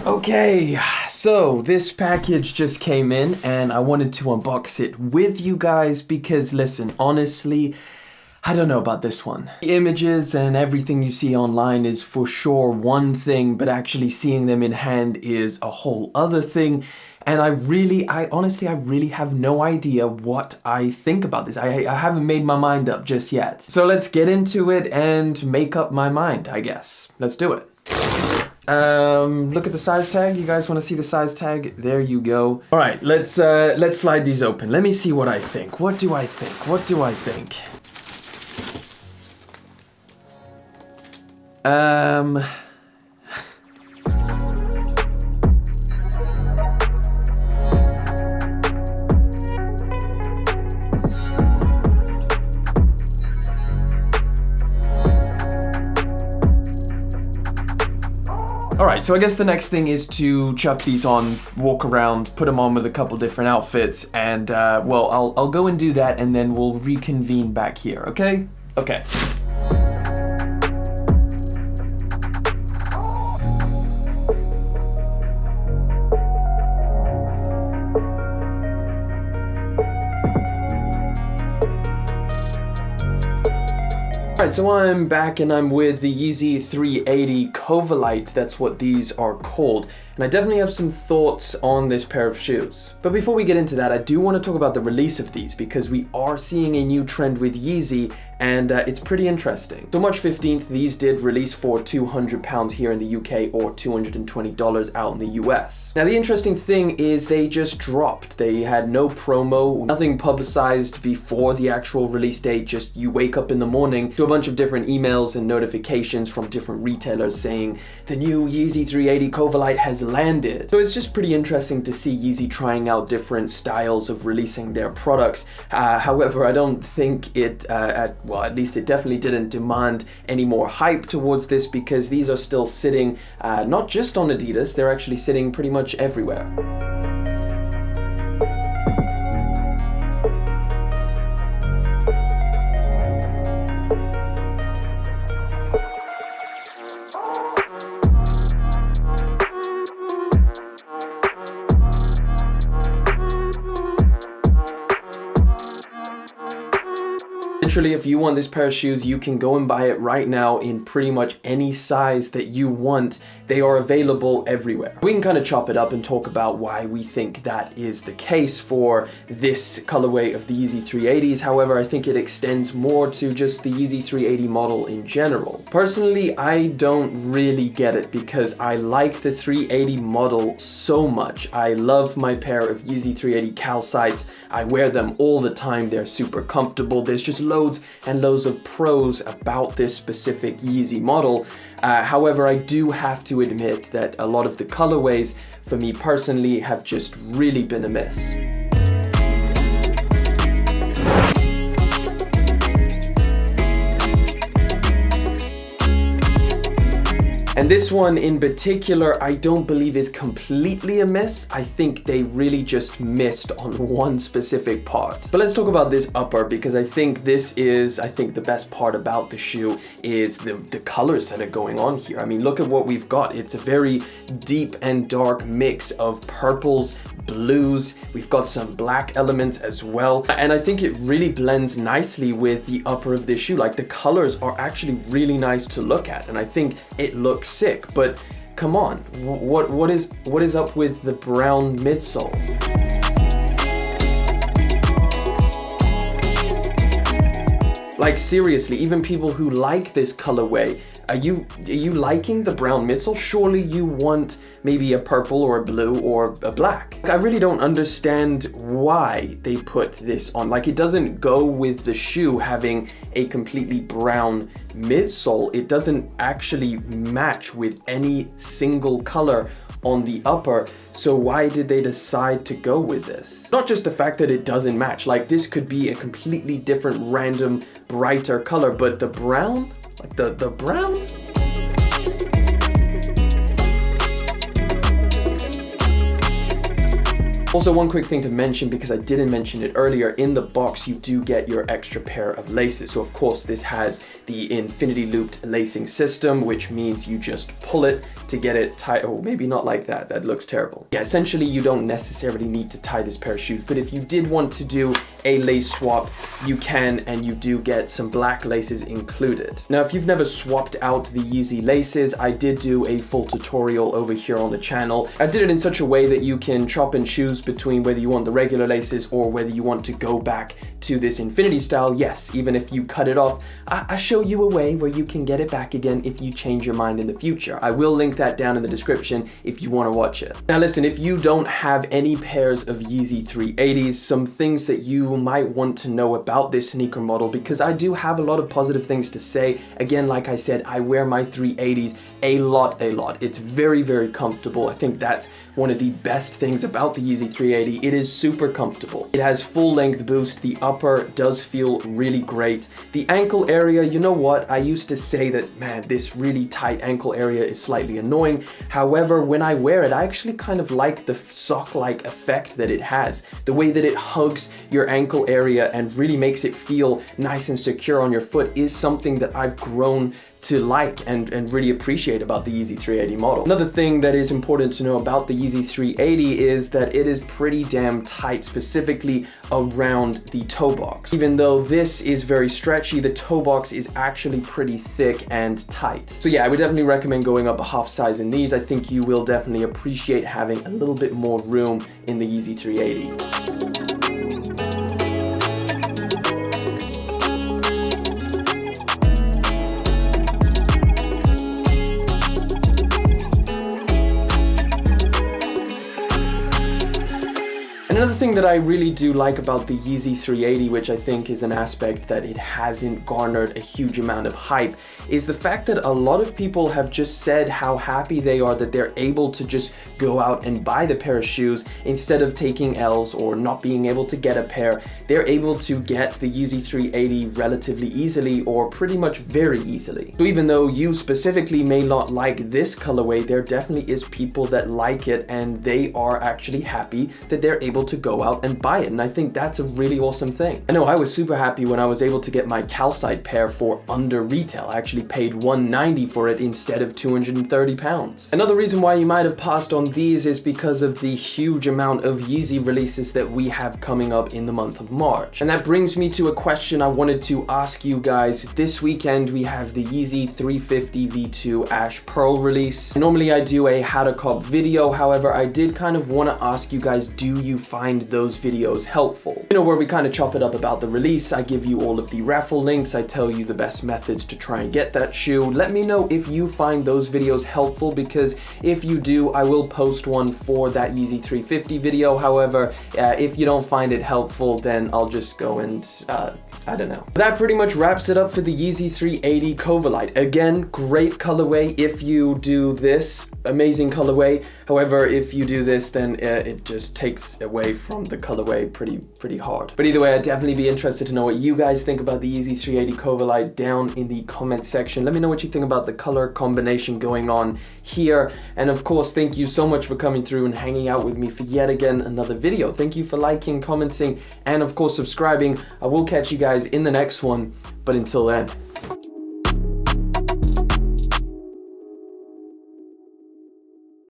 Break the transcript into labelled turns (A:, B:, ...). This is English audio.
A: Okay, so this package just came in and I wanted to unbox it with you guys because listen, honestly, I don't know about this one. The images and everything you see online is for sure one thing, but actually seeing them in hand is a whole other thing. And I honestly have no idea what I think about this. I haven't made my mind up just yet. So let's get into it and make up my mind, I guess. Let's do it. Look at the size tag. You guys want to see the size tag? There you go. All right, let's slide these open. Let me see what I think. What do I think? What do I think? Alright, so I guess the next thing is to chuck these on, walk around, put them on with a couple different outfits, and well, I'll go and do that and then we'll reconvene back here, okay? Okay. Alright, so I'm back and I'm with the Yeezy 380 Covellite, that's what these are called. And I definitely have some thoughts on this pair of shoes. But before we get into that, I do want to talk about the release of these because we are seeing a new trend with Yeezy and it's pretty interesting. So March 15th, these did release for £200 here in the UK or $220 out in the US. Now the interesting thing is they just dropped. They had no promo, nothing publicized before the actual release date, just you wake up in the morning to a bunch of different emails and notifications from different retailers saying the new Yeezy 380 Covellite has landed. So it's just pretty interesting to see Yeezy trying out different styles of releasing their products. However, I don't think it, well, at least it definitely didn't demand any more hype towards this because these are still sitting not just on Adidas, they're actually sitting pretty much everywhere. Literally, if you want this pair of shoes, you can go and buy it right now in pretty much any size that you want. They are available everywhere. We can kind of chop it up and talk about why we think that is the case for this colorway of the Yeezy 380s. However, I think it extends more to just the Yeezy 380 model in general. Personally, I don't really get it because I like the 380 model so much. I love my pair of Yeezy 380 calcites. I wear them all the time. They're super comfortable. There's just loads and loads of pros about this specific Yeezy model. However, I do have to admit that a lot of the colorways, for me personally, have just really been a miss. And this one in particular, I don't believe is completely a miss. I think they really just missed on one specific part. But let's talk about this upper because I think this is, the best part about the shoe is the colors that are going on here. I mean, look at what we've got. It's a very deep and dark mix of purples, blues. We've got some black elements as well. And I think it really blends nicely with the upper of this shoe. Like the colors are actually really nice to look at. And I think it looks sick, but come on, what is up with the brown midsole? Like seriously, even people who like this colorway, are you liking the brown midsole? Surely you want maybe a purple or a blue or a black. I really don't understand why they put this on. Like it doesn't go with the shoe having a completely brown midsole. It doesn't actually match with any single color on the upper. So why did they decide to go with this? Not just the fact that it doesn't match, like this could be a completely different random brighter color, but the brown, like the brown? Also, one quick thing to mention, because I didn't mention it earlier, in the box you do get your extra pair of laces. So of course this has the infinity looped lacing system, which means you just pull it to get it tight. Oh, maybe not like that, that looks terrible. Yeah, essentially you don't necessarily need to tie this pair of shoes, but if you did want to do a lace swap, you can, and you do get some black laces included. Now, if you've never swapped out the Yeezy laces, I did do a full tutorial over here on the channel. I did it in such a way that you can chop and choose between whether you want the regular laces or whether you want to go back to this infinity style. Yes, even if you cut it off, I show you a way where you can get it back again if you change your mind in the future. I will link that down in the description if you want to watch it. Now listen, if you don't have any pairs of Yeezy 380s, some things that you might want to know about this sneaker model, because I do have a lot of positive things to say. Again, like I said, I wear my 380s a lot. It's very, very comfortable. I think that's one of the best things about the Yeezy 380. It is super comfortable. It has full length boost. The upper does feel really great. The ankle area, you know what? I used to say that, man, this really tight ankle area is slightly annoying. However, when I wear it, I actually kind of like the sock-like effect that it has. The way that it hugs your ankle area and really makes it feel nice and secure on your foot is something that I've grown to like and really appreciate about the Yeezy 380 model. Another thing that is important to know about the Yeezy 380 is that it is pretty damn tight, specifically around the toe box. Even though this is very stretchy, the toe box is actually pretty thick and tight. So yeah, I would definitely recommend going up a half size in these. I think you will definitely appreciate having a little bit more room in the Yeezy 380. Another thing that I really do like about the Yeezy 380, which I think is an aspect that it hasn't garnered a huge amount of hype, is the fact that a lot of people have just said how happy they are that they're able to just go out and buy the pair of shoes instead of taking L's or not being able to get a pair. They're able to get the Yeezy 380 relatively easily, or pretty much very easily. So even though you specifically may not like this colorway, there definitely is people that like it and they are actually happy that they're able to go out and buy it, and I think that's a really awesome thing. I know I was super happy when I was able to get my calcite pair for under retail. I actually paid $190 for it instead of £230. Another reason why you might have passed on these is because of the huge amount of Yeezy releases that we have coming up in the month of March. And that brings me to a question I wanted to ask you guys. This weekend we have the Yeezy 350 V2 Ash Pearl release. Normally I do a how to cop video, however I did kind of want to ask you guys, do you find those videos helpful? You know, where we kind of chop it up about the release. I give you all of the raffle links. I tell you the best methods to try and get that shoe. Let me know if you find those videos helpful, because if you do, I will post one for that Yeezy 350 video. However, if you don't find it helpful, then I'll just go and I don't know. That pretty much wraps it up for the Yeezy 380 Covellite. Again, great colorway. If you do this, amazing colorway. However, if you do this, then it just takes away from the colorway pretty hard. But either way, I'd definitely be interested to know what you guys think about the Yeezy 380 Covellite down in the comment section. Let me know what you think about the color combination going on here. And of course, thank you so much for coming through and hanging out with me for yet again another video. Thank you for liking, commenting, and of course subscribing. I will catch you guys in the next one, but until then.